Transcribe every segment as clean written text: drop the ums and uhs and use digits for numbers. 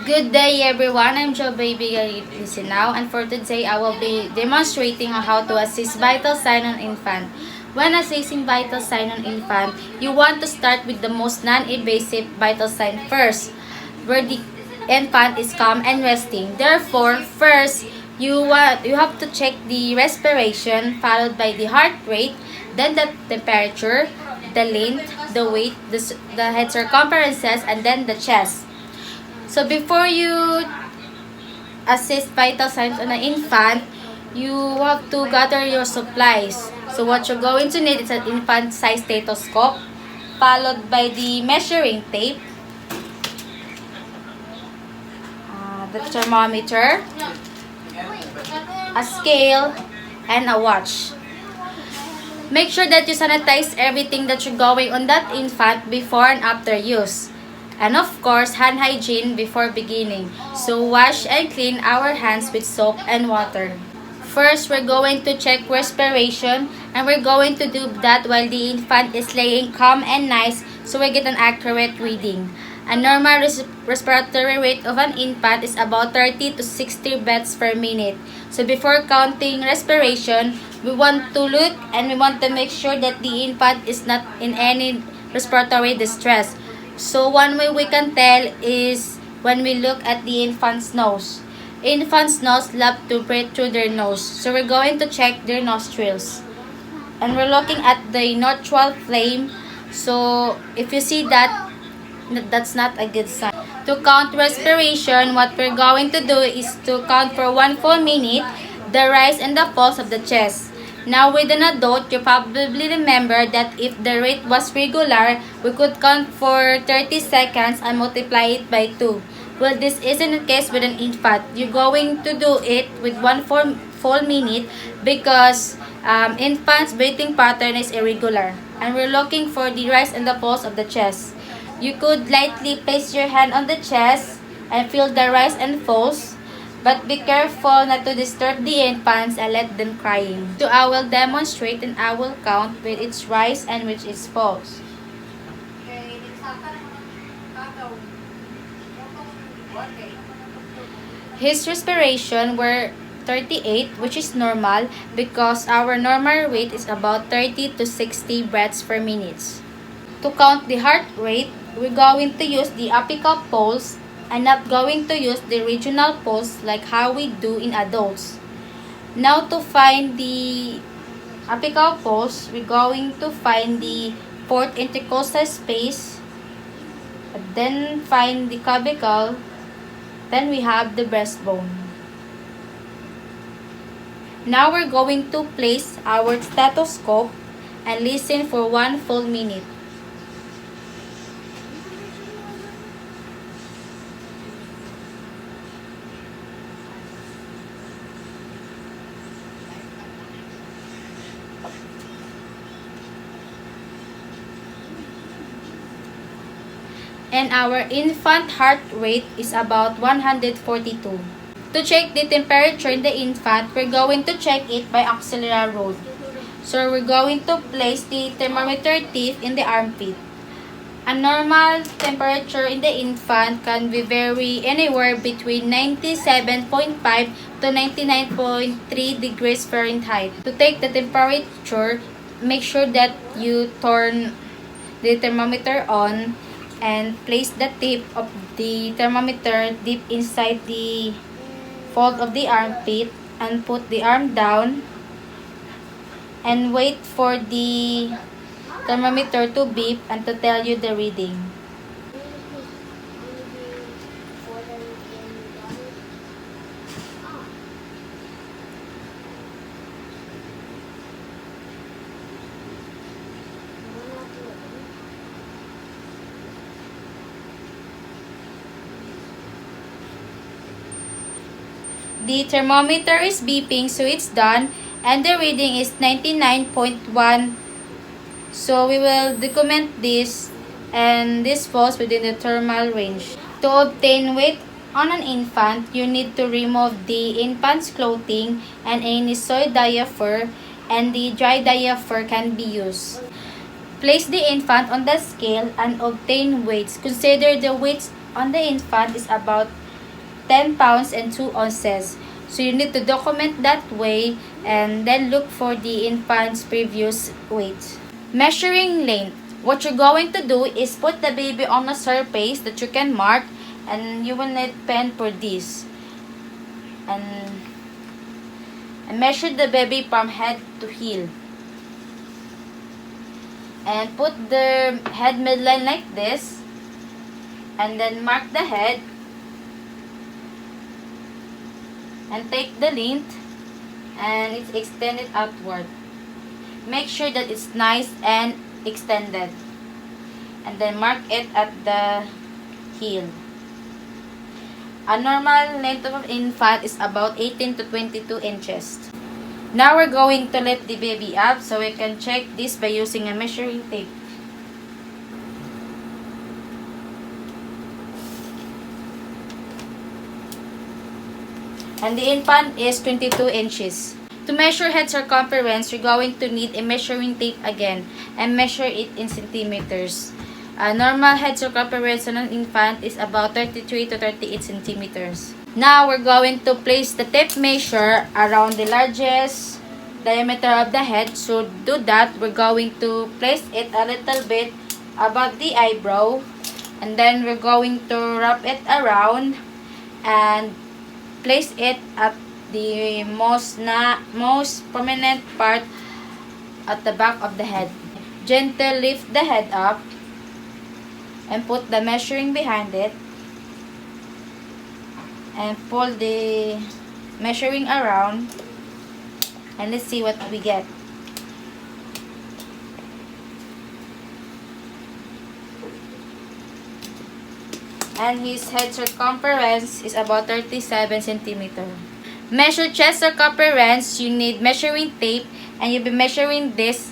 Good day everyone, I'm Jo Baby Listen now, and for today I will be demonstrating on how to assist vital sign on infant. When assessing vital sign on infant, you want to start with the most non-invasive vital sign first, where the infant is calm and resting. Therefore, first you have to check the respiration, followed by the heart rate, then the temperature, the length, the weight, the head circumferences, and then the chest. So before you assess vital signs on an infant, you have to gather your supplies. So what you're going to need is an infant size stethoscope, followed by the measuring tape, the thermometer, a scale, and a watch. Make sure that you sanitize everything that you're going on that infant before and after use. And of course, hand hygiene before beginning. So wash and clean our hands with soap and water. First, we're going to check respiration, and we're going to do that while the infant is laying calm and nice so we get an accurate reading. A normal respiratory rate of an infant is about 30 to 60 breaths per minute. So before counting respiration, we want to look and we want to make sure that the infant is not in any respiratory distress. So one way we can tell is when we look at the infant's nose. Infants' nose love to breathe through their nose. So we're going to check their nostrils. And we're looking at the nostril flame. So if you see that, that's not a good sign. To count respiration, what we're going to do is to count for 1 full minute the rise and the pulse of the chest. Now with an adult, you probably remember that if the rate was regular, we could count for 30 seconds and multiply it by 2. Well, this isn't the case with an infant. You're going to do it with 1 full minute because infant's breathing pattern is irregular. And we're looking for the rise and the pulse of the chest. You could lightly place your hand on the chest and feel the rise and pulse. But be careful not to disturb the infants and let them crying. So I will demonstrate and I will count with its rise and with its pulse. His respiration were 38, which is normal because our normal rate is about 30 to 60 breaths per minute. To count the heart rate, we're going to use the apical pulse and not going to use the regional pulse like how we do in adults. Now to find the apical pulse, we're going to find the fourth intercostal space, then find the clavicle, then we have the breastbone. Now we're going to place our stethoscope and listen for 1 full minute. And our infant heart rate is about 142. To check the temperature in the infant, we're going to check it by axillary road. So we're going to place the thermometer tip in the armpit. A normal temperature in the infant can be vary anywhere between 97.5 to 99.3 degrees Fahrenheit. To take the temperature, make sure that you turn the thermometer on and place the tip of the thermometer deep inside the fold of the armpit and put the arm down and wait for the thermometer to beep and to tell you the reading. The thermometer is beeping, so it's done, and the reading is 99.1. So we will document this, and this falls within the thermal range. To obtain weight on an infant, you need to remove the infant's clothing and any soy diaper, and the dry diaper can be used. Place the infant on the scale and obtain weights. Consider the weights on the infant is about 10 pounds and 2 ounces. So you need to document that way and then look for the infant's previous weight. Measuring length. What you're going to do is put the baby on a surface that you can mark, and you will need pen for this. And measure the baby from head to heel. And put the head midline like this. And then mark the head. And take the length. And it's extended outward. Make sure that it's nice and extended. And then mark it at the heel. A normal length of an infant is about 18 to 22 inches. Now we're going to lift the baby up, so we can check this by using a measuring tape. And the infant is 22 inches. To measure head circumference, you're going to need a measuring tape again and measure it in centimeters. A normal head circumference on an infant is about 33 to 38 centimeters. Now, we're going to place the tape measure around the largest diameter of the head. So, do that. We're going to place it a little bit above the eyebrow. And then, we're going to wrap it around and place it at the most prominent part at the back of the head. Gently lift the head up and put the measuring behind it. And pull the measuring around. And let's see what we get. And his head circumference is about 37 centimeters. Measure chest circumference, you need measuring tape, and you'll be measuring this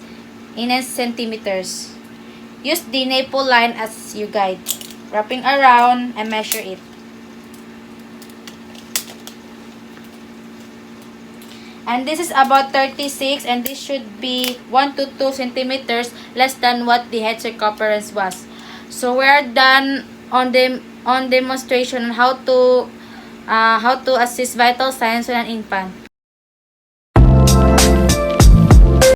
in centimeters. Use the nipple line as your guide. Wrapping around and measure it. And this is about 36, and this should be 1 to 2 centimeters less than what the head circumference was. So we are done on demonstration on how to assess vital signs on an infant.